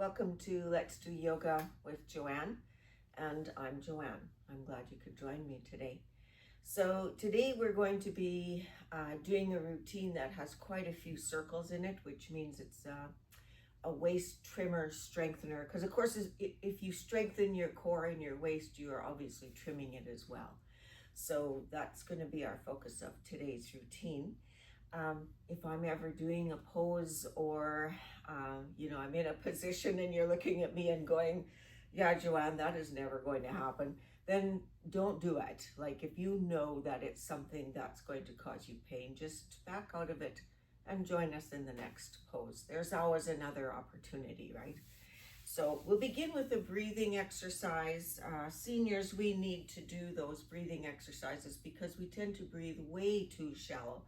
Welcome to Let's Do Yoga with Joanne, and I'm Joanne. I'm glad you could join me today. So today we're going to be doing a routine that has quite a few circles in it, which means it's a waist trimmer strengthener, because of course if you strengthen your core and your waist, you are obviously trimming it as well. So that's going to be our focus of today's routine. If I'm ever doing a pose or, I'm in a position and you're looking at me and going, yeah, Joanne, that is never going to happen, then don't do it. Like if you know that it's something that's going to cause you pain, just back out of it and join us in the next pose. There's always another opportunity, right? So we'll begin with a breathing exercise. Seniors, we need to do those breathing exercises because we tend to breathe way too shallow,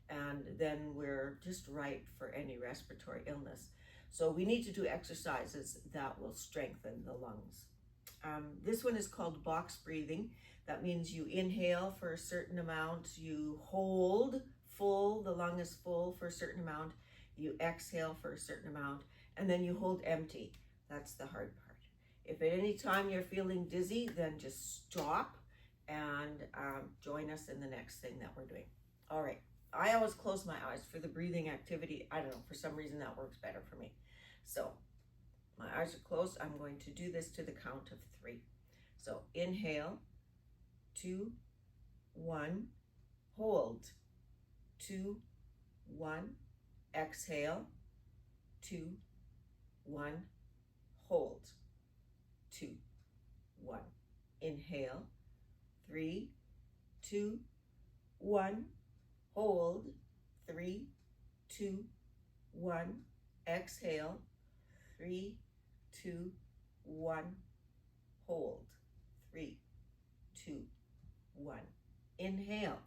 and then we're just ripe for any respiratory illness. So we need to do exercises that will strengthen the lungs. This one is called box breathing. That means you inhale for a certain amount, you hold full, the lung is full for a certain amount, you exhale for a certain amount, and then you hold empty. That's the hard part. If at any time you're feeling dizzy, then just stop and join us in the next thing that we're doing. All right. I always close my eyes for the breathing activity. I don't know, for some reason that works better for me. So my eyes are closed. I'm going to do this to the count of 3. So inhale, 2, 1, hold, 2, 1, exhale, 2, 1, hold, 2, 1, inhale, 3, 2, 1, hold, 3, 2, 1, exhale, 3, 2, 1, hold, 3, 2, 1, inhale,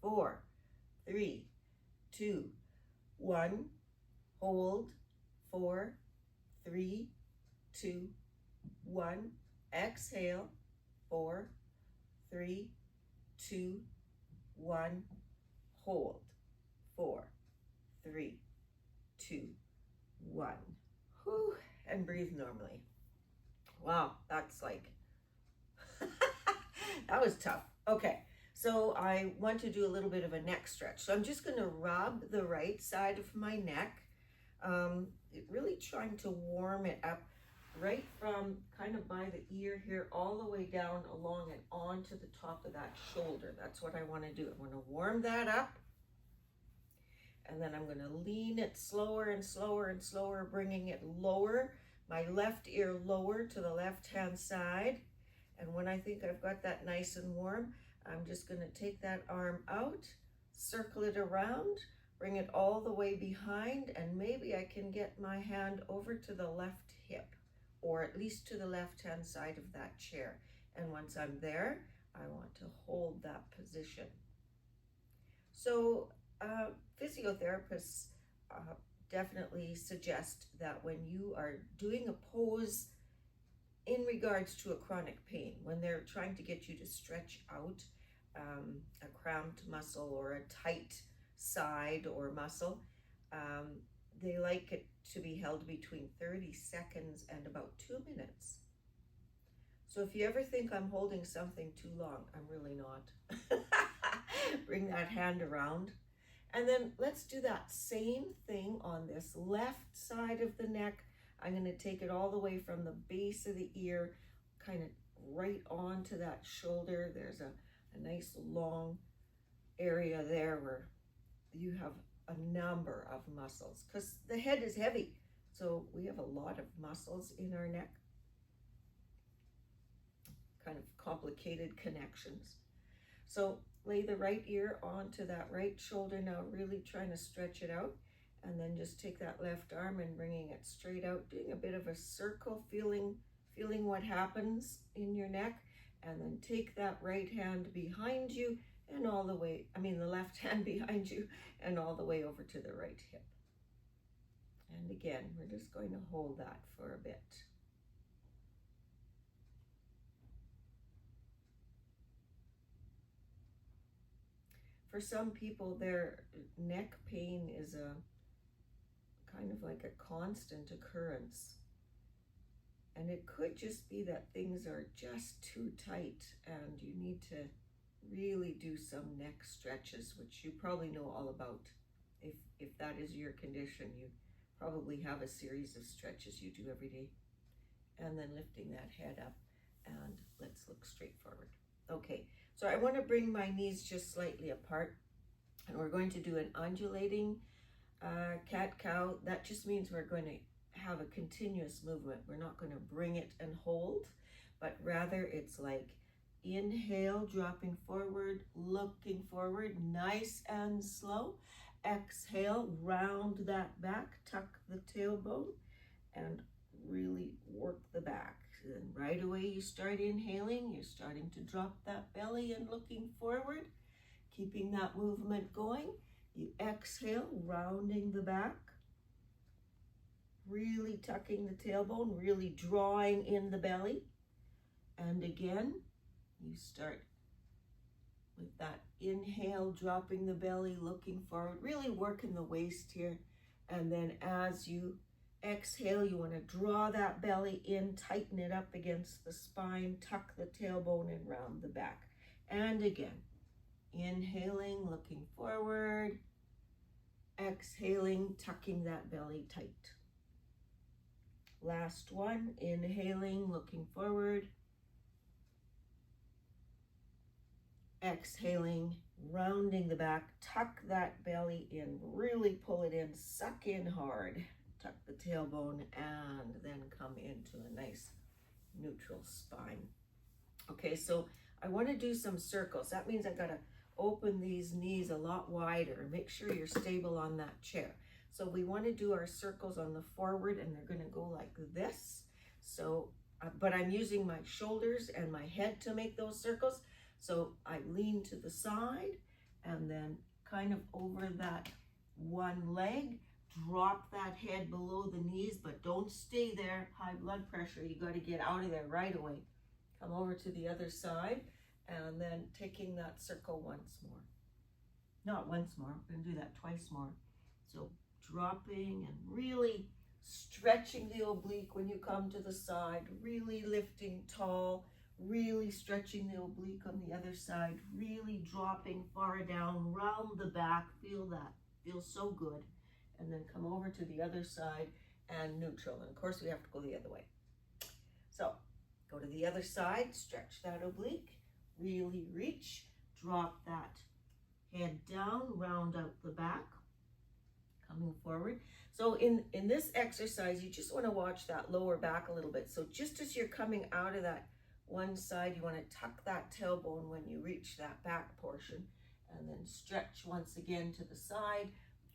4, 3, 2, 1, hold, 4, 3, 2, 1, exhale, 4, 3, 2, 1, hold, 4, 3, 2, 1. Whew, and breathe normally. Wow, that's like, that was tough. Okay, so I want to do a little bit of a neck stretch. So I'm just going to rub the right side of my neck, really trying to warm it up right from kind of by the ear here all the way down along and onto the top of that shoulder. That's what I want to do. I want to warm that up. And then I'm going to lean it slower and slower and slower, bringing it lower, my left ear lower to the left-hand side. And when I think I've got that nice and warm, I'm just going to take that arm out, circle it around, bring it all the way behind, and maybe I can get my hand over to the left hip, or at least to the left-hand side of that chair. And once I'm there, I want to hold that position. So physiotherapists definitely suggest that when you are doing a pose in regards to a chronic pain, when they're trying to get you to stretch out a cramped muscle or a tight side or muscle, they like it to be held between 30 seconds and about 2 minutes. So if you ever think I'm holding something too long, I'm really not. Bring that hand around. And then let's do that same thing on this left side of the neck. I'm going to take it all the way from the base of the ear, kind of right onto that shoulder. There's a nice long area there where you have a number of muscles, because the head is heavy. So we have a lot of muscles in our neck, kind of complicated connections. So lay the right ear onto that right shoulder now, really trying to stretch it out. And then just take that left arm and bringing it straight out, doing a bit of a circle, feeling what happens in your neck. And then take that right hand behind you and all the way, the left hand behind you and all the way over to the right hip. And again, we're just going to hold that for a bit. For some people, their neck pain is a kind of like a constant occurrence. And it could just be that things are just too tight and you need to really do some neck stretches, which you probably know all about. If that is your condition, you probably have a series of stretches you do every day. And then lifting that head up, and let's look straight forward. Okay, so I want to bring my knees just slightly apart, and we're going to do an undulating cat-cow. That just means we're going to have a continuous movement. We're not going to bring it and hold, but rather it's like inhale, dropping forward, looking forward, nice and slow. Exhale, round that back, tuck the tailbone, and really work the back. And right away you start inhaling, you're starting to drop that belly and looking forward, keeping that movement going. You exhale, rounding the back, really tucking the tailbone, really drawing in the belly. And again, you start with that inhale, dropping the belly, looking forward, really working the waist here. And then as you exhale, you want to draw that belly in, tighten it up against the spine, tuck the tailbone and round the back. And again, inhaling, looking forward, exhaling, tucking that belly tight. Last one, inhaling, looking forward, exhaling, rounding the back, tuck that belly in, really pull it in, suck in hard, tuck the tailbone, and then come into a nice neutral spine. Okay, so I want to do some circles. That means I got to open these knees a lot wider. Make sure you're stable on that chair. So we want to do our circles on the forward, and they're going to go like this. So, but I'm using my shoulders and my head to make those circles. So I lean to the side and then kind of over that one leg, drop that head below the knees, but don't stay there. High blood pressure, you got to get out of there right away. Come over to the other side and then taking that circle once more. Not once more, we're going to do that twice more. So dropping and really stretching the oblique when you come to the side, really lifting tall, really stretching the oblique on the other side, really dropping far down, round the back, feel that, feels so good. And then come over to the other side and neutral. And of course we have to go the other way. So go to the other side, stretch that oblique, really reach, drop that head down, round out the back, coming forward. So in this exercise, you just want to watch that lower back a little bit. So just as you're coming out of that one side, you want to tuck that tailbone when you reach that back portion, and then stretch once again to the side,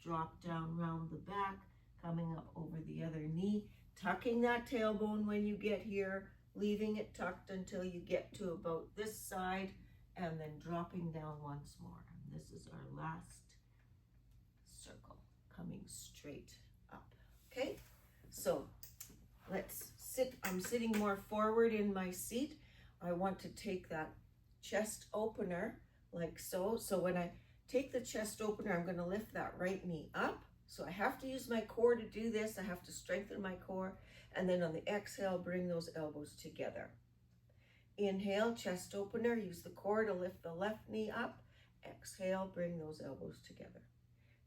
drop down round the back, coming up over the other knee, tucking that tailbone when you get here, leaving it tucked until you get to about this side, and then dropping down once more. And this is our last circle, coming straight up. Okay, so let's sit. I'm sitting more forward in my seat. I want to take that chest opener like so. So when I take the chest opener, I'm going to lift that right knee up. So I have to use my core to do this. I have to strengthen my core. And then on the exhale, bring those elbows together. Inhale, chest opener, use the core to lift the left knee up. Exhale, bring those elbows together.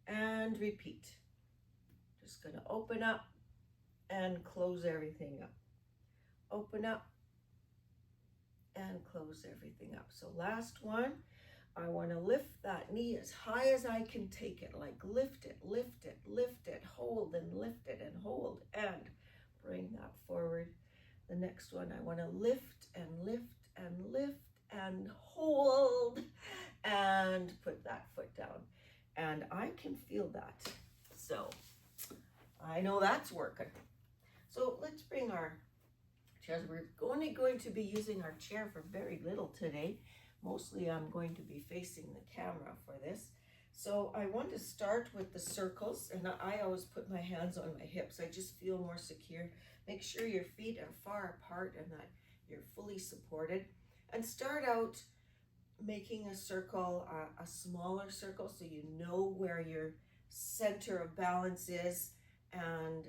And repeat. Just going to open up and close everything up. Open up and close everything up. So last one, I want to lift that knee as high as I can take it, like lift it, lift it, lift it, hold and lift it and hold and bring that forward. The next one, I want to lift and lift and lift and hold and put that foot down. And I can feel that. So I know that's working. So let's bring our chairs. We're only going to be using our chair for very little today. Mostly I'm going to be facing the camera for this. So I want to start with the circles, and I always put my hands on my hips. I just feel more secure. Make sure your feet are far apart and that you're fully supported. And start out making a circle, a smaller circle, so you know where your center of balance is. And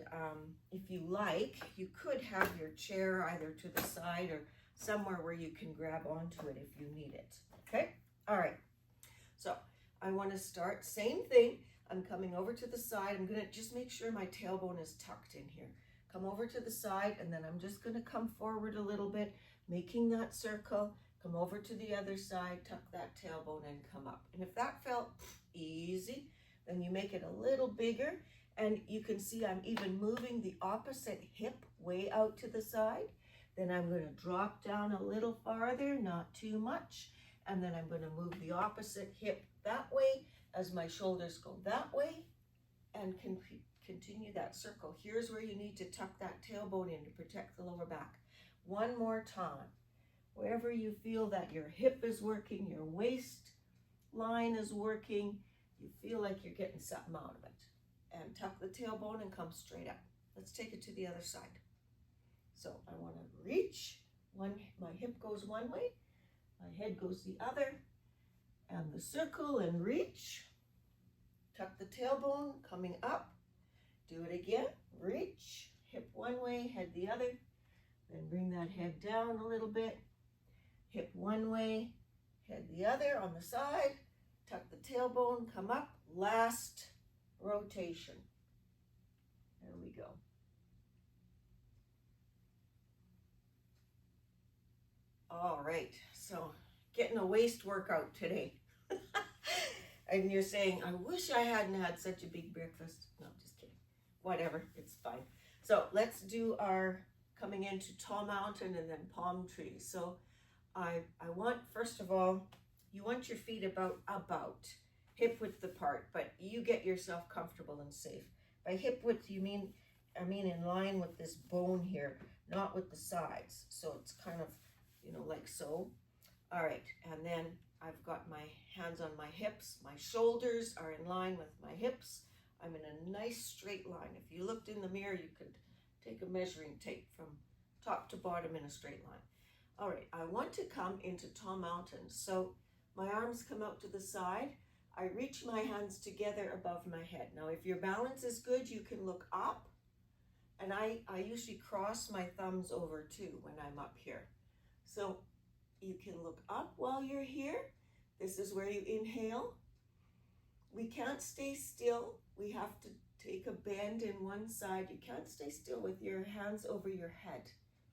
if you like, you could have your chair either to the side or somewhere where you can grab onto it if you need it. Okay? All right. So I want to start, same thing. I'm coming over to the side. I'm going to just make sure my tailbone is tucked in here. Come over to the side, and then I'm just going to come forward a little bit, making that circle. Come over to the other side, tuck that tailbone, and come up. And if that felt easy, then you make it a little bigger. And you can see I'm even moving the opposite hip way out to the side. Then I'm going to drop down a little farther, not too much. And then I'm going to move the opposite hip that way as my shoulders go that way, and continue that circle. Here's where you need to tuck that tailbone in to protect the lower back. One more time. Wherever you feel that your hip is working, your waist line is working, you feel like you're getting something out of it. And tuck the tailbone and come straight up. Let's take it to the other side. So I want to reach. My hip goes one way, my head goes the other, and the circle and reach. Tuck the tailbone, coming up. Do it again. Reach, hip one way, head the other. Then bring that head down a little bit. Hip one way, head the other on the side. Tuck the tailbone, come up. Last rotation. There we go. All right, so getting a waist workout today. And you're saying, I wish I hadn't had such a big breakfast. No, just kidding. Whatever, it's fine. So let's do our coming into tall mountain and then palm trees. So I want, first of all, you want your feet about hip width apart, but you get yourself comfortable and safe. By hip width, I mean in line with this bone here, not with the sides. So it's kind of, like so. All right, and then I've got my hands on my hips. My shoulders are in line with my hips. I'm in a nice straight line. If you looked in the mirror, you could take a measuring tape from top to bottom in a straight line. All right, I want to come into tall mountain. So my arms come out to the side. I reach my hands together above my head. Now, if your balance is good, you can look up. And I usually cross my thumbs over too when I'm up here. So you can look up while you're here. This is where you inhale. We can't stay still. We have to take a bend in one side. You can't stay still with your hands over your head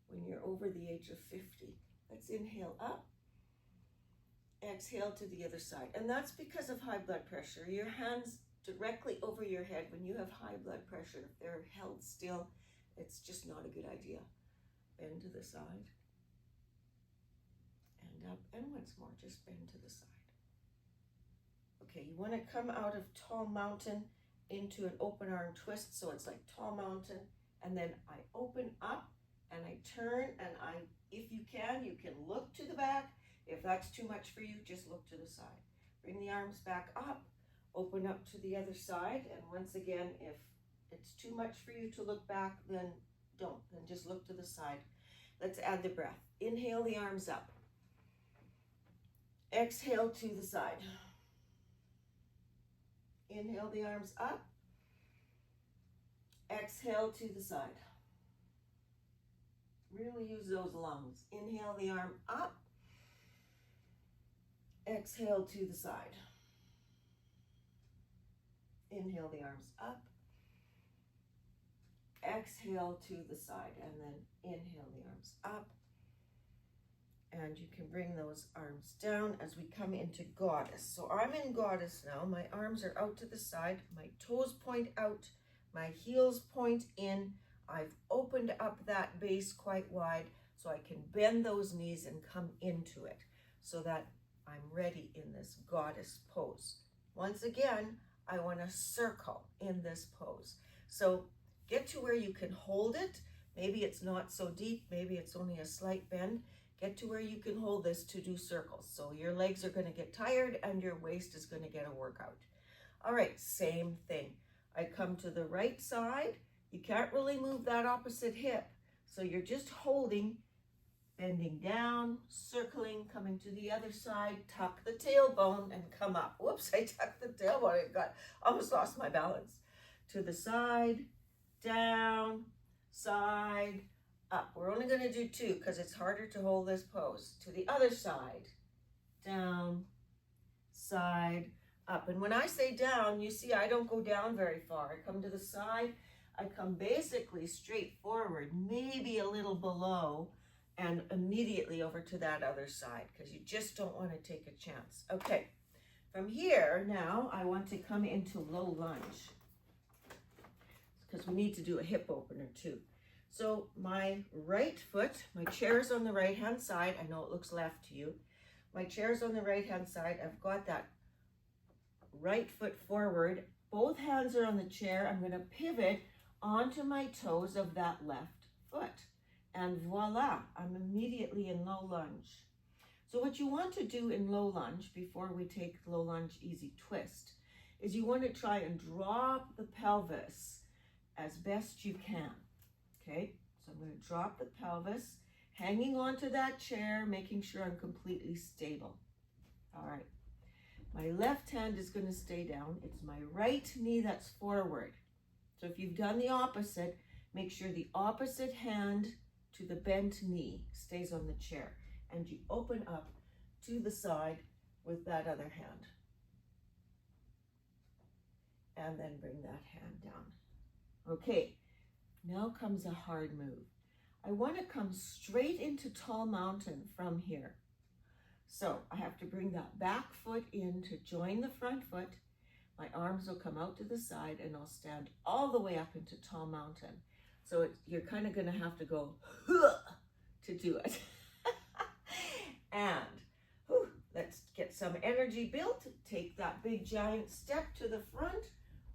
when you're over the age of 50. Let's inhale up. Exhale to the other side. And that's because of high blood pressure. Your hands directly over your head when you have high blood pressure, if they're held still, it's just not a good idea. Bend to the side. And up. And once more, just bend to the side. Okay, you want to come out of tall mountain into an open arm twist. So it's like tall mountain. And then I open up and I turn, and if you can look to the back. If that's too much for you, just look to the side. Bring the arms back up, open up to the other side. And once again, if it's too much for you to look back, then don't. Then just look to the side. Let's add the breath. Inhale the arms up. Exhale to the side. Inhale the arms up. Exhale to the side. Really use those lungs. Inhale the arm up. Exhale to the side. Inhale the arms up. Exhale to the side, and then inhale the arms up. And you can bring those arms down as we come into goddess. So I'm in goddess now. My arms are out to the side. My toes point out. My heels point in. I've opened up that base quite wide so I can bend those knees and come into it so that I'm ready in this goddess pose. Once again, I want to circle in this pose. So get to where you can hold it. Maybe it's not so deep. Maybe it's only a slight bend. Get to where you can hold this to do circles. So your legs are going to get tired and your waist is going to get a workout. All right, same thing. I come to the right side. You can't really move that opposite hip. So you're just holding, bending down, circling, coming to the other side, tuck the tailbone and come up. Whoops, I tucked the tailbone. I almost lost my balance. To the side, down, side, up. We're only going to do 2 because it's harder to hold this pose. To the other side, down, side, up. And when I say down, you see I don't go down very far. I come to the side, I come basically straight forward, maybe a little below, and immediately over to that other side because you just don't want to take a chance. Okay, from here now I want to come into low lunge because we need to do a hip opener too. So my right foot, my chair is on the right hand side. I know it looks left to you. My chair is on the right hand side. I've got that right foot forward. Both hands are on the chair. I'm going to pivot onto my toes of that left foot. And voila, I'm immediately in low lunge. So what you want to do in low lunge, before we take low lunge easy twist, is you want to try and drop the pelvis as best you can. Okay, so I'm going to drop the pelvis, hanging onto that chair, making sure I'm completely stable. All right, my left hand is going to stay down. It's my right knee that's forward. So if you've done the opposite, make sure the opposite hand to the bent knee stays on the chair, and you open up to the side with that other hand. And then bring that hand down. Okay, now comes a hard move. I want to come straight into tall mountain from here. So I have to bring that back foot in to join the front foot. My arms will come out to the side and I'll stand all the way up into tall mountain. So you're kind of going to have to go to do it. And let's get some energy built. Take that big giant step to the front.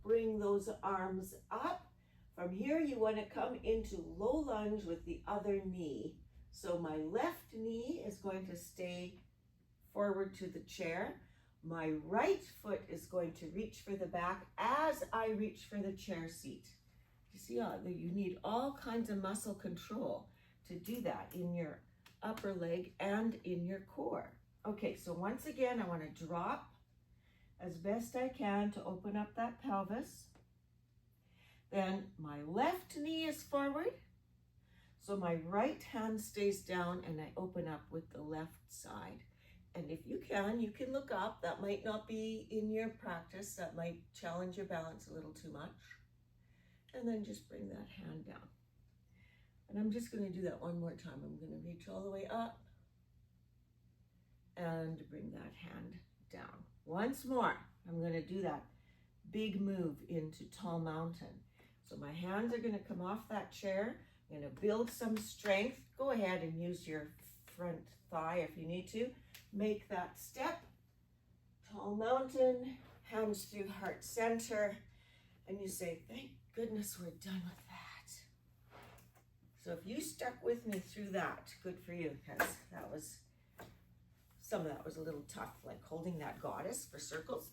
Bring those arms up. From here, you want to come into low lunge with the other knee. So my left knee is going to stay forward to the chair. My right foot is going to reach for the back as I reach for the chair seat. You see how you need all kinds of muscle control to do that in your upper leg and in your core. Okay, so once again, I want to drop as best I can to open up that pelvis. Then my left knee is forward. So my right hand stays down and I open up with the left side. And if you can look up. That might not be in your practice. That might challenge your balance a little too much. And then just bring that hand down. And I'm just going to do that one more time. I'm going to reach all the way up and bring that hand down. Once more, I'm going to do that big move into tall mountain. So my hands are going to come off that chair. I'm going to build some strength. Go ahead and use your front thigh if you need to. Make that step. Tall mountain, hands through heart center. And you say, thank goodness we're done with that. So if you stuck with me through that, good for you, because some of that was a little tough, like holding that goddess for circles.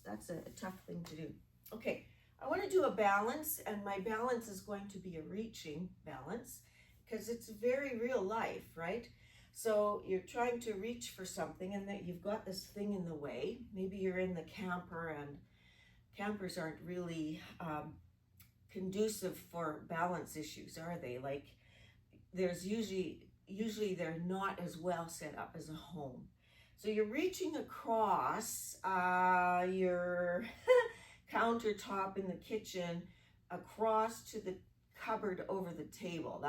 That's a tough thing to do. Okay, I want to do a balance, and my balance is going to be a reaching balance because it's very real life, right? So you're trying to reach for something and that you've got this thing in the way. Maybe you're in the camper and campers aren't really conducive for balance issues, are they? Like there's usually they're not as well set up as a home. So you're reaching across your countertop in the kitchen, across to the cupboard over the table.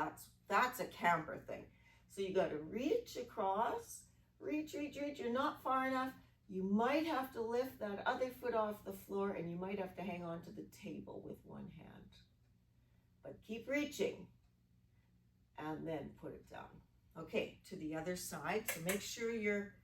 That's a camper thing. So you got to reach across, reach. You're not far enough. You might have to lift that other foot off the floor and you might have to hang on to the table with one hand. But keep reaching and then put it down. Okay, to the other side. So make sure your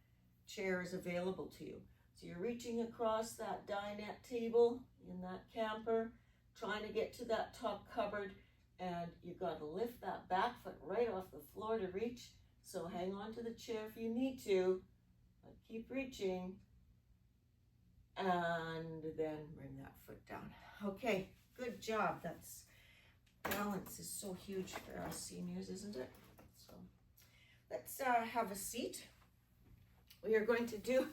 chair is available to you. So you're reaching across that dinette table in that camper, trying to get to that top cupboard, and you've got to lift that back foot right off the floor to reach. So hang on to the chair if you need to, but keep reaching, and then bring that foot down. Okay, good job. That's balance is so huge for us seniors, isn't it? So let's have a seat. We are going to do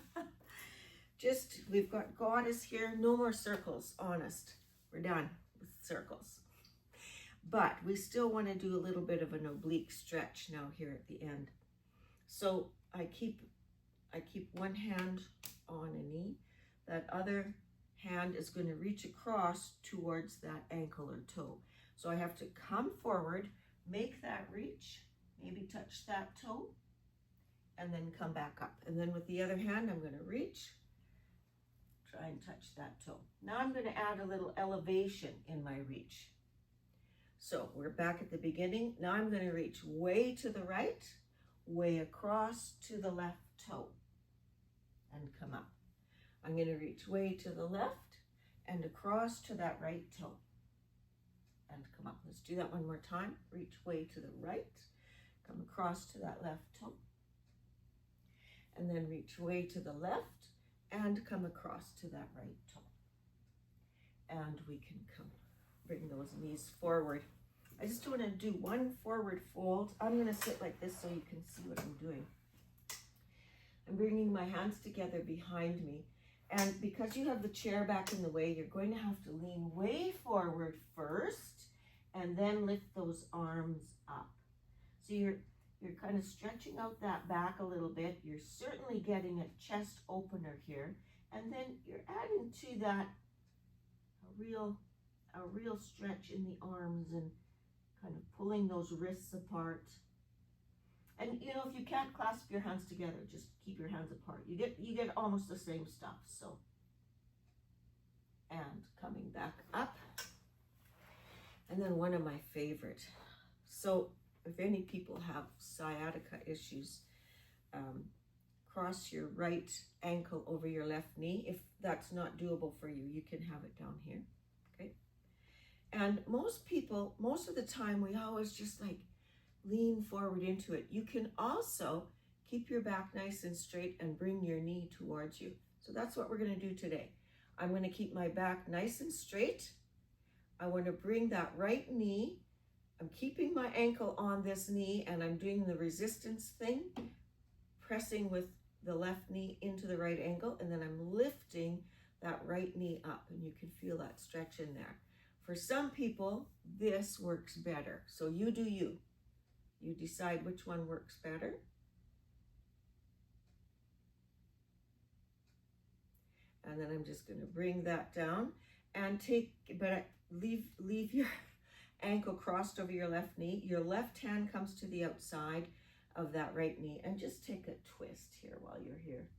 we've got goddess here. No more circles, honest. We're done with circles. but we still want to do a little bit of an oblique stretch now here at the end. So I keep one hand on a knee. That other hand is going to reach across towards that ankle or toe. So I have to come forward, make that reach, maybe touch that toe, and then come back up. And then with the other hand, I'm going to reach, try and touch that toe. Now I'm going to add a little elevation in my reach. So we're back at the beginning. Now I'm going to reach way to the right, way across to the left toe, and come up. I'm going to reach way to the left and across to that right toe and come up. Let's do that one more time. Reach way to the right, come across to that left toe, and then reach way to the left and come across to that right toe. And we can come, bring those knees forward. I just want to do one forward fold. I'm going to sit like this so you can see what I'm doing. I'm bringing my hands together behind me. And because you have the chair back in the way, you're going to have to lean way forward first and then lift those arms up. So you're kind of stretching out that back a little bit. You're certainly getting a chest opener here. And then you're adding to that a real stretch in the arms and kind of pulling those wrists apart. And you know, if you can't clasp your hands together, just keep your hands apart. You get almost the same stuff. So, and coming back up. And then one of my favorite. So if any people have sciatica issues, cross your right ankle over your left knee. If that's not doable for you, you can have it down here, okay? And most people, most of the time, we always just like lean forward into it. You can also keep your back nice and straight and bring your knee towards you. So that's what we're going to do today. I'm going to keep my back nice and straight. I want to bring that right knee. I'm keeping my ankle on this knee and I'm doing the resistance thing, pressing with the left knee into the right ankle, and then I'm lifting that right knee up, and you can feel that stretch in there. For some people, this works better. So you do you. You decide which one works better. And then I'm just going to bring that down and leave your ankle crossed over your left knee. Your left hand comes to the outside of that right knee, and just take a twist here while you're here.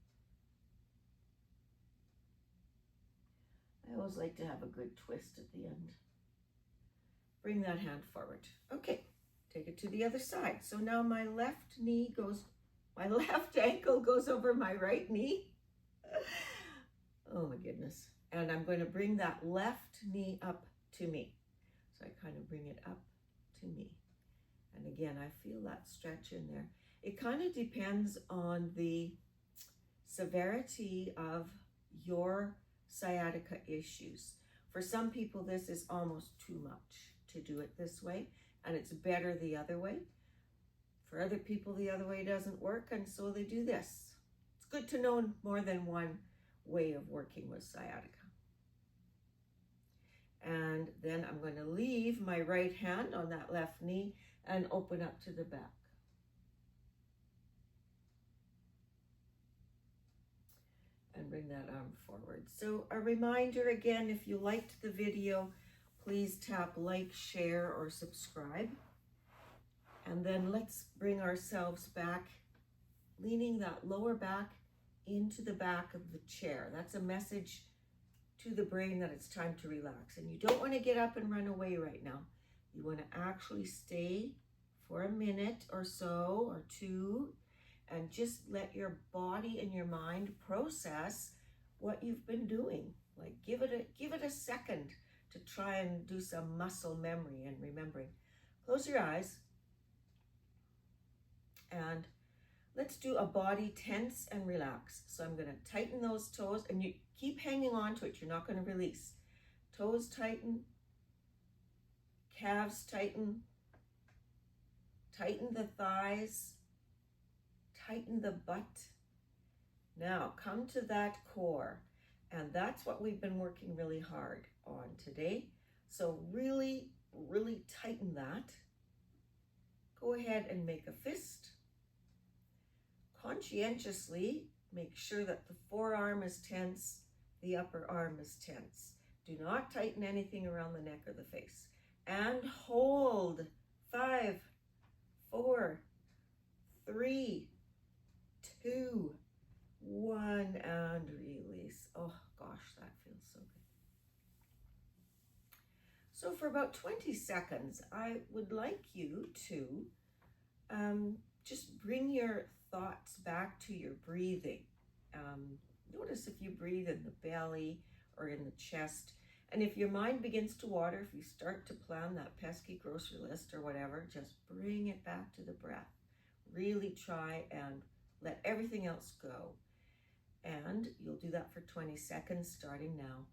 I always like to have a good twist at the end. Bring that hand forward. Okay, take it to the other side. So now my left ankle goes over my right knee. Oh my goodness. And I'm going to bring that left knee up to me. So I kind of bring it up to me. And again, I feel that stretch in there. It kind of depends on the severity of your sciatica issues. For some people, this is almost too much to do it this way, and it's better the other way. For other people, the other way doesn't work, and so they do this. It's good to know more than one way of working with sciatica. And then I'm going to leave my right hand on that left knee and open up to the back. And bring that arm forward. So a reminder again, if you liked the video, please tap like, share, or subscribe. And then let's bring ourselves back, leaning that lower back into the back of the chair. That's a message to the brain that it's time to relax. And you don't want to get up and run away right now. You want to actually stay for a minute or so, or two, and just let your body and your mind process what you've been doing. Like give it a second to try and do some muscle memory and remembering. Close your eyes and let's do a body tense and relax. So I'm going to tighten those toes, and you keep hanging on to it. You're not going to release. Toes tighten, calves tighten, tighten the thighs, tighten the butt. Now come to that core, and that's what we've been working really hard on today. So really really tighten that, go ahead and make a fist. Conscientiously make sure that the forearm is tense, the upper arm is tense. Do not tighten anything around the neck or the face. And hold. 5, 4, 3, 2, 1, and release. Oh gosh, that feels so good. So for about 20 seconds, I would like you to just bring your thoughts back to your breathing. Notice if you breathe in the belly or in the chest. And if your mind begins to wander, if you start to plan that pesky grocery list or whatever, just bring it back to the breath. Really try and let everything else go. And you'll do that for 20 seconds starting now.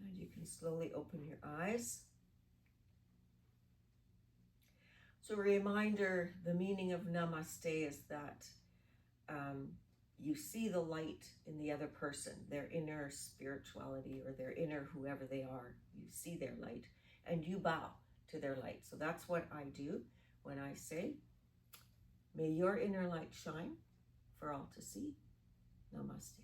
And you can slowly open your eyes. So a reminder, the meaning of namaste is that you see the light in the other person, their inner spirituality or their inner whoever they are. You see their light and you bow to their light. So that's what I do when I say, may your inner light shine for all to see. Namaste.